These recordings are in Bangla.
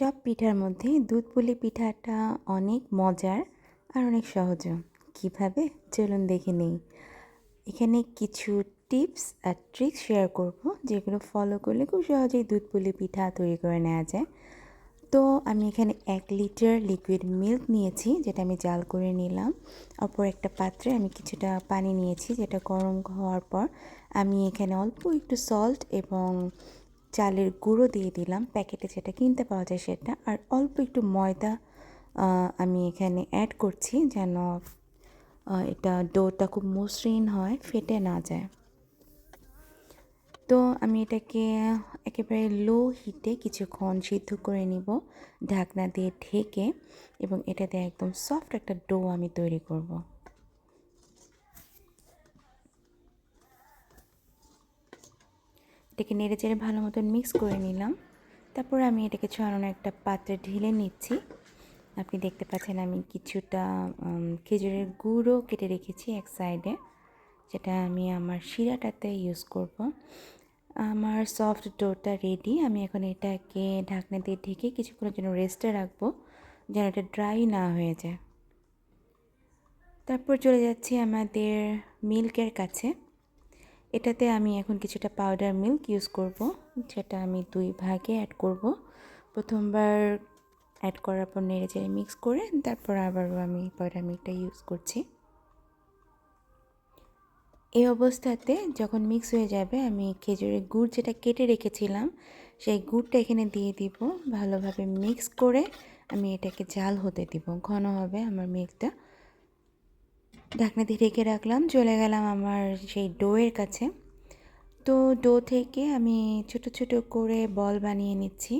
সব পিঠার মধ্যে দুধ পুলি পিঠাটা অনেক মজার আর অনেক সহজও। কিভাবে চলুন দেখে নেই। এখানে কিছু টিপস আর ট্রিক্স শেয়ার করব যেগুলো ফলো করলে খুব সহজেই দুধ পুলি পিঠা তৈরি করে নেওয়া যায়। তো আমি এখানে 1 লিটার লিকুইড মিল্ক নিয়েছি, যেটা আমি জাল করে নিলাম। অপর একটা পাত্রে আমি কিছুটা পানি নিয়েছি, যেটা গরম হওয়ার পর আমি এখানে অল্প একটু সল্ট এবং চালের গুঁড়ো দিয়ে দিলাম, প্যাকেটে যেটা কিনতে পাওয়া যায় সেটা। আর অল্প একটু ময়দা আমি এখানে অ্যাড করছি, যেন এটা ডোটা খুব মসৃণ হয়, ফেটে না যায়। তো আমি এটাকে একেবারে লো হিটে কিছুক্ষণ সিদ্ধ করে নিব ঢাকনা দিয়ে ঢেকে, এবং এটাতে একদম সফট একটা ডো আমি তৈরি করব। এটাকে নেড়ে চেড়ে ভালো মতন মিক্স করে নিলাম। তারপর আমি এটাকে ছড়ানো একটা পাত্রে ঢেলে নিচ্ছি। আপনি দেখতে পাচ্ছেন আমি কিছুটা খেজুরের গুঁড়ো কেটে রেখেছি এক সাইডে, যেটা আমি আমার শিরাটাতে ইউজ করব। আমার সফট ডোটা রেডি। আমি এখন এটাকে ঢাকনা দিয়ে ঢেকে কিছুক্ষণের জন্য রেস্টে রাখবো, যেন এটা ড্রাই না হয়ে যায়। তারপর চলে যাচ্ছি আমাদের মিল্কের কাছে। এটাতে আমি এখন কিছুটা পাউডার মিল্ক ইউজ করব, যেটা আমি 2 ভাগে অ্যাড করব। প্রথমবার অ্যাড করার পর নেড়ে চেড়ে মিক্স করে তারপর আবারও আমি পাউডার মিল্কটা ইউজ করছি। এই অবস্থাতে যখন মিক্স হয়ে যাবে, আমি খেজুরের গুড় যেটা কেটে রেখেছিলাম সেই গুড়টা এখানে দিয়ে দিব। ভালোভাবে মিক্স করে আমি এটাকে জাল হতে দিব, ঘন হবে আমার মিল্কটা। ঢাকনা দিয়ে ঢেকে রাখলাম। চলে গেলাম আমার সেই ডোয়ের কাছে। তো ডো থেকে আমি ছোট ছোট করে বল বানিয়ে নিচ্ছি।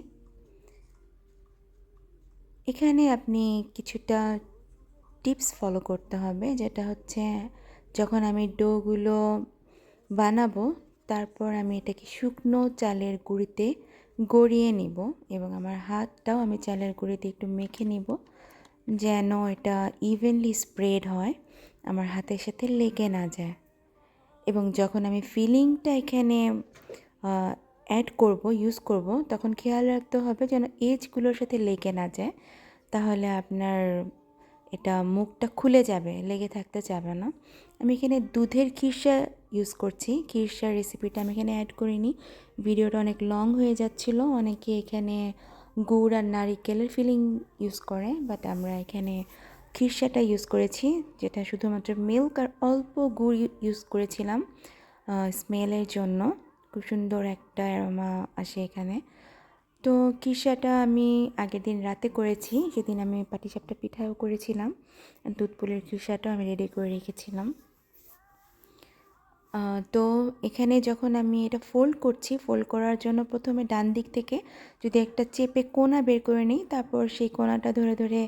এখানে আপনি কিছুটা টিপস ফলো করতে হবে, যেটা হচ্ছে যখন আমি ডোগুলো বানাবো তারপর আমি এটাকে শুকনো চালের গুঁড়িতে গড়িয়ে নিব, এবং আমার হাতটাও আমি চালের গুঁড়িতে একটু মেখে নিব, যেন এটা ইভেনলি স্প্রেড হয়, আমার হাতের সাথে লেগে না যায়। এবং যখন আমি ফিলিংটা এখানে অ্যাড করব, ইউজ করব, তখন খেয়াল রাখতে হবে যেন এজগুলোর সাথে লেগে না যায়, তাহলে আপনার এটা মুখটা খুলে যাবে, লেগে থাকতে যাবে না। আমি এখানে দুধের খিরসা ইউজ করছি। খিরসার রেসিপিটা আমি এখানে অ্যাড করিনি, ভিডিওটা অনেক লং হয়ে যাচ্ছিল। অনেকে এখানে গুড় আর নারিকেলের ফিলিং ইউজ করে, বাট আমরা এখানে খিরসাটা ইউজ করেছি, যেটা শুধুমাত্র মিল্ক আর অল্প গুড় ইউজ করেছিলাম স্মেলের জন্য। খুব সুন্দর একটা অ্যারোমা আসে এখানে। তো খিরসাটা আমি আগের দিন রাতে করেছি, সেদিন আমি পাটিসাপটা পিঠাও করেছিলাম। দুধ পুলির খিরসাটাও আমি রেডি করে রেখেছিলাম। তো এখানে যখন আমি এটা ফোল্ড করছি, ফোল্ড করার জন্য প্রথমে ডান দিক থেকে যদি একটা চেপে কোনা বের করে নিই, তারপর সেই কোনাটা ধরে ধরে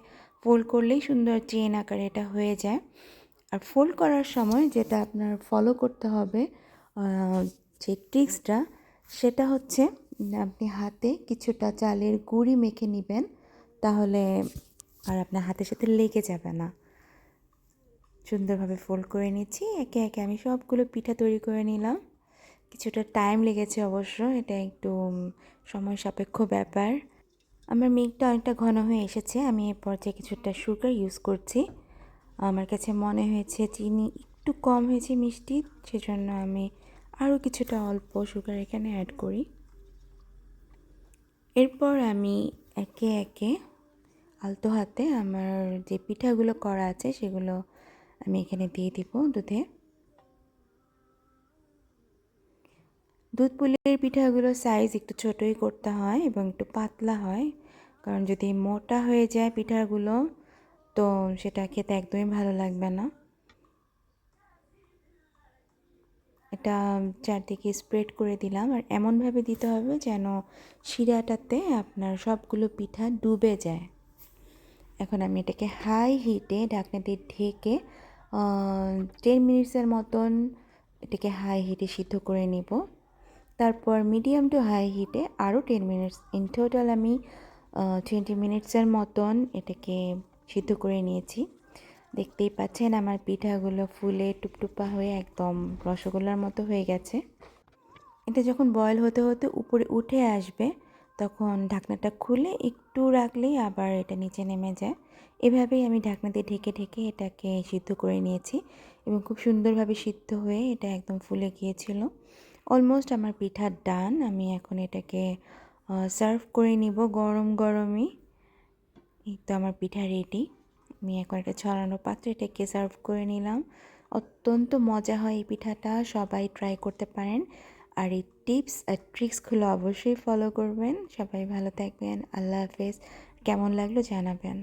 ফোল্ড করলেই সুন্দর চেন আকারে এটা হয়ে যায়। আর ফোল্ড করার সময় যেটা আপনার ফলো করতে হবে, যে ট্রিক্সটা, সেটা হচ্ছে আপনি হাতে কিছুটা চালের গুঁড়ি মেখে নেবেন, তাহলে আর আপনার হাতের সাথে লেগে যাবে না। সুন্দরভাবে ফোল্ড করে নিচ্ছি। একে একে আমি সবগুলো পিঠা তৈরি করে নিলাম। কিছুটা টাইম লেগেছে অবশ্য, এটা একটু সময় সাপেক্ষ ব্যাপার। আমার মিল্কটা অনেকটা ঘন হয়ে এসেছে। আমি এর পর্যায়ে কিছুটা সুগার ইউজ করছি। আমার কাছে মনে হয়েছে চিনি একটু কম হয়েছে মিষ্টি, সেজন্য আমি আরও কিছুটা অল্প সুগার এখানে অ্যাড করি। এরপর আমি একে একে আলতো হাতে আমার যে পিঠাগুলো করা আছে সেগুলো আমি এখানে দিয়ে দিব দুধে। দুধ পুলির পিঠাগুলোর সাইজ একটু ছোটোই করতে হয় এবং একটু পাতলা হয়, কারণ যদি মোটা হয়ে যায় পিঠাগুলো তো সেটা খেতে একদমই ভালো লাগবে না। এটা চারদিকে স্প্রেড করে দিলাম, আর এমনভাবে দিতে হবে যেন শিরাটাতে আপনার সবগুলো পিঠা ডুবে যায়। এখন আমি এটাকে হাই হিটে ঢাকনা দিয়ে ঢেকে 10 মিনিটসের মতন এটাকে হাই হিটে সিদ্ধ করে নিব। তারপর মিডিয়াম টু হাই হিটে আরও 10 মিনিটস, ইন টোটাল আমি 20 মিনিটসের মতন এটাকে সিদ্ধ করে নিয়েছি। দেখতেই পাচ্ছেন আমার পিঠাগুলো ফুলে টুপটুপা হয়ে একদম রসগোল্লার মতো হয়ে গেছে। এটা যখন বয়েল হতে হতে উপরে উঠে আসবে, তখন ঢাকনাটা খুলে একটু রাখলেই আবার এটা নিচে নেমে যায়। এভাবেই আমি ঢাকনা দিয়ে ঢেকে ঢেকে এটাকে সিদ্ধ করে নিয়েছি এবং খুব সুন্দরভাবে সিদ্ধ হয়ে এটা একদম ফুলে গিয়েছিল। অলমোস্ট আমার পিঠা ডান। আমি এখন এটাকে সার্ভ করে নিব গরম গরমই। এই তো আমার পিঠা রেডি। আমি এখন একটা ছড়ানো পাত্রে এটাকে সার্ভ করে নিলাম। অত্যন্ত মজা হয় এই পিঠাটা, সবাই ট্রাই করতে পারেন। আর এই টিপস আর ট্রিক্সগুলো অবশ্যই ফলো করবেন। সবাই ভালো থাকবেন। আল্লাহ হাফেজ। কেমন লাগলো জানাবেন।